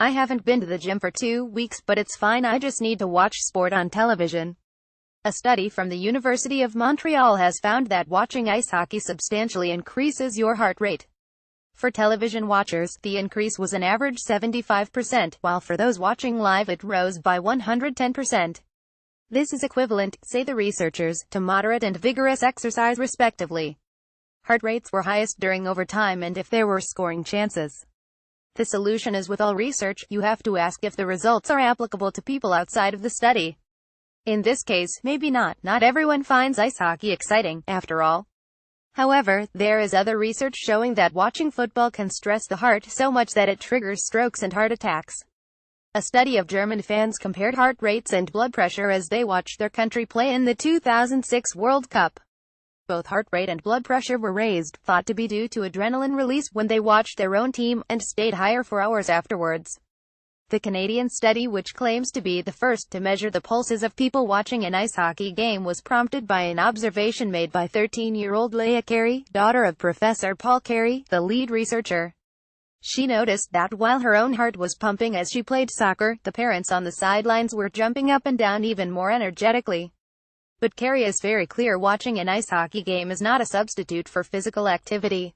I haven't been to the gym for 2 weeks, but it's fine, I just need to watch sport on television. A study from the University of Montreal has found that watching ice hockey substantially increases your heart rate. For television watchers, the increase was an average 75%, while for those watching live it rose by 110%. This is equivalent, say the researchers, to moderate and vigorous exercise respectively. Heart rates were highest during overtime and if there were scoring chances. The solution is with all research, you have to ask if the results are applicable to people outside of the study. In this case, maybe not. Not everyone finds ice hockey exciting, after all. However, there is other research showing that watching football can stress the heart so much that it triggers strokes and heart attacks. A study of German fans compared heart rates and blood pressure as they watched their country play in the 2006 World Cup. Both heart rate and blood pressure were raised, thought to be due to adrenaline release when they watched their own team, and stayed higher for hours afterwards. The Canadian study, which claims to be the first to measure the pulses of people watching an ice hockey game, was prompted by an observation made by 13-year-old Leah Carey, daughter of Professor Paul Carey, the lead researcher. She noticed that while her own heart was pumping as she played soccer, the parents on the sidelines were jumping up and down even more energetically. But Carey is very clear: watching an ice hockey game is not a substitute for physical activity.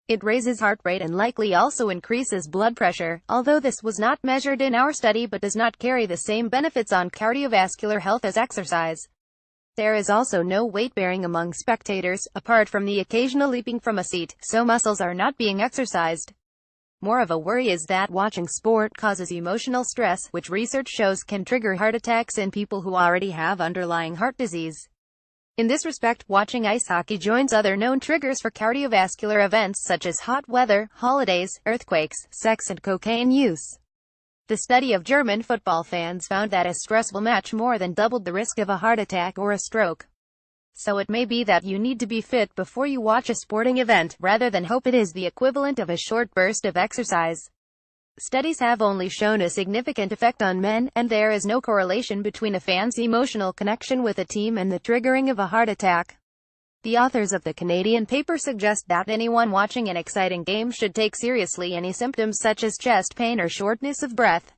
It raises heart rate and likely also increases blood pressure, although this was not measured in our study but does not carry the same benefits on cardiovascular health as exercise. There is also no weight bearing among spectators, apart from the occasional leaping from a seat, so muscles are not being exercised. More of a worry is that watching sport causes emotional stress, which research shows can trigger heart attacks in people who already have underlying heart disease. In this respect, watching ice hockey joins other known triggers for cardiovascular events such as hot weather, holidays, earthquakes, sex and cocaine use. The study of German football fans found that a stressful match more than doubled the risk of a heart attack or a stroke. So it may be that you need to be fit before you watch a sporting event, rather than hope it is the equivalent of a short burst of exercise. Studies have only shown a significant effect on men, and there is no correlation between a fan's emotional connection with a team and the triggering of a heart attack. The authors of the Canadian paper suggest that anyone watching an exciting game should take seriously any symptoms such as chest pain or shortness of breath.